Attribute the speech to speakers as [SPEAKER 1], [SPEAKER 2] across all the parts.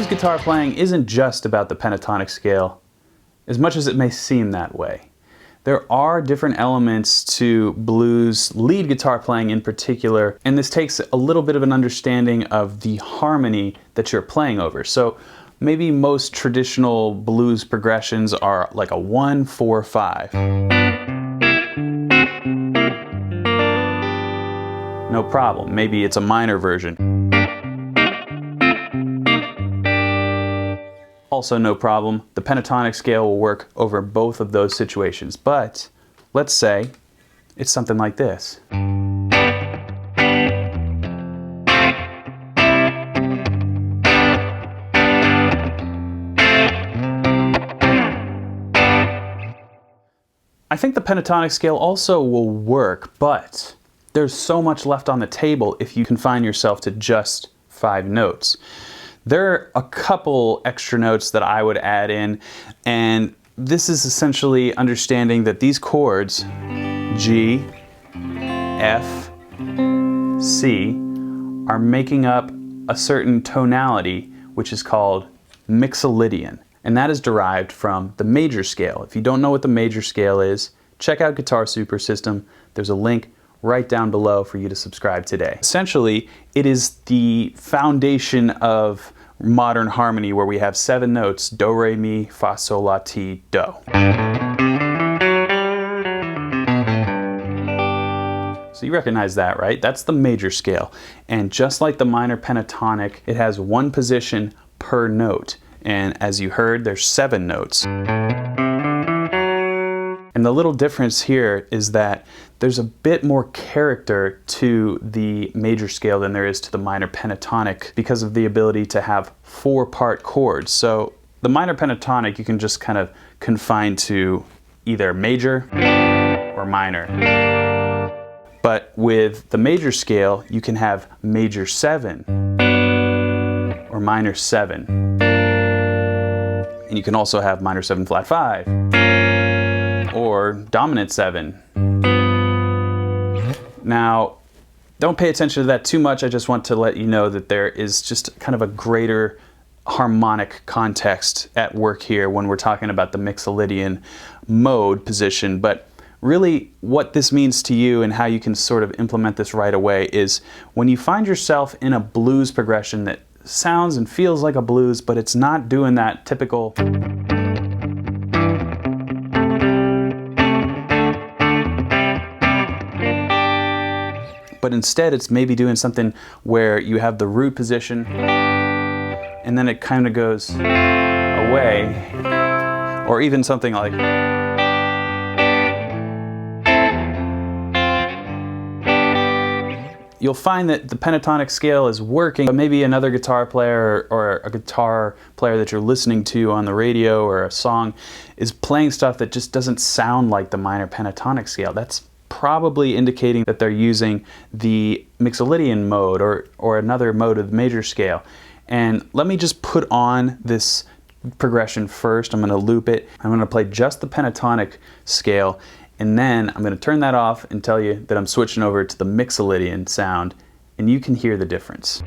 [SPEAKER 1] Blues guitar playing isn't just about the pentatonic scale, as much as it may seem that way. There are different elements to blues lead guitar playing in particular, and this takes a little bit of an understanding of the harmony that you're playing over. So maybe most traditional blues progressions are like a 1-4-5. No problem. Maybe it's a minor version. Also no problem. The pentatonic scale will work over both of those situations. But let's say it's something like this. I think the pentatonic scale also will work, but there's so much left on the table if you confine yourself to just 5 notes. There are a couple extra notes that I would add in, and this is essentially understanding that these chords, G, F, C, are making up a certain tonality which is called mixolydian, and that is derived from the major scale. If you don't know what the major scale is, check out Guitar Super System. There's a link right down below for you to subscribe today. Essentially, it is the foundation of modern harmony where we have 7 notes: do, re, mi, fa, sol, la, ti, do. So you recognize that, right? That's the major scale. And just like the minor pentatonic, it has 1 position per note. And as you heard, there's 7 notes. And the little difference here is that there's a bit more character to the major scale than there is to the minor pentatonic because of the ability to have 4-part chords. So the minor pentatonic you can just kind of confine to either major or minor. But with the major scale, you can have major 7 or minor 7. And you can also have minor 7 flat 5 or dominant 7. Now, don't pay attention to that too much. I just want to let you know that there is just kind of a greater harmonic context at work here when we're talking about the mixolydian mode position. But really what this means to you and how you can sort of implement this right away is when you find yourself in a blues progression that sounds and feels like a blues, but it's not doing that typical but instead it's maybe doing something where you have the root position and then it kind of goes away, or even something like you'll find that the pentatonic scale is working, but maybe another guitar player or a guitar player that you're listening to on the radio or a song is playing stuff that just doesn't sound like the minor pentatonic scale. That's probably indicating that they're using the mixolydian mode or another mode of the major scale. And let me just put on this progression first. I'm going to loop it. I'm going to play just the pentatonic scale, and then I'm going to turn that off and tell you that I'm switching over to the mixolydian sound, and you can hear the difference.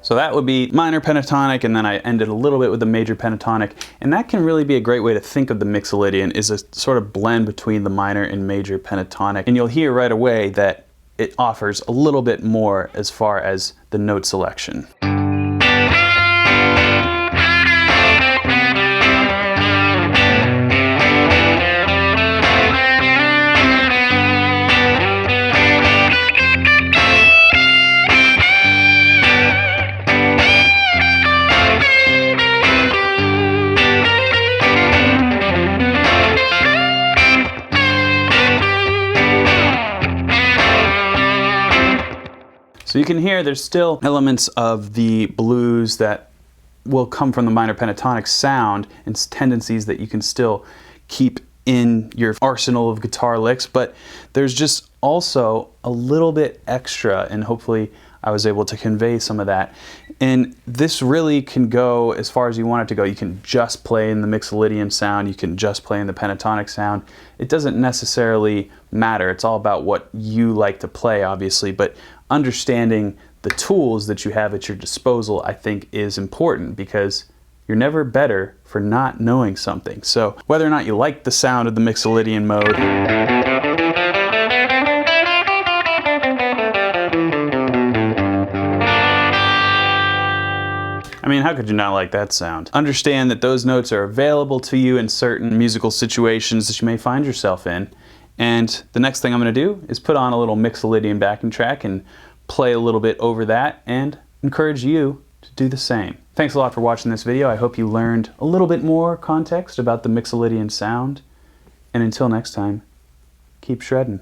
[SPEAKER 1] So that would be minor pentatonic, and then I ended a little bit with the major pentatonic, and that can really be a great way to think of the mixolydian, is a sort of blend between the minor and major pentatonic. And you'll hear right away that it offers a little bit more as far as the note selection. So you can hear there's still elements of the blues that will come from the minor pentatonic sound and tendencies that you can still keep in your arsenal of guitar licks, but there's just also a little bit extra, and hopefully I was able to convey some of that. And this really can go as far as you want it to go. You can just play in the mixolydian sound, you can just play in the pentatonic sound. It doesn't necessarily matter. It's all about what you like to play, obviously, but understanding the tools that you have at your disposal, I think, is important, because you're never better for not knowing something. So whether or not you like the sound of the mixolydian mode, I mean, how could you not like that sound? Understand that those notes are available to you in certain musical situations that you may find yourself in. And the next thing I'm going to do is put on a little mixolydian backing track and play a little bit over that, and encourage you to do the same. Thanks a lot for watching this video. I hope you learned a little bit more context about the mixolydian sound. And until next time, keep shredding.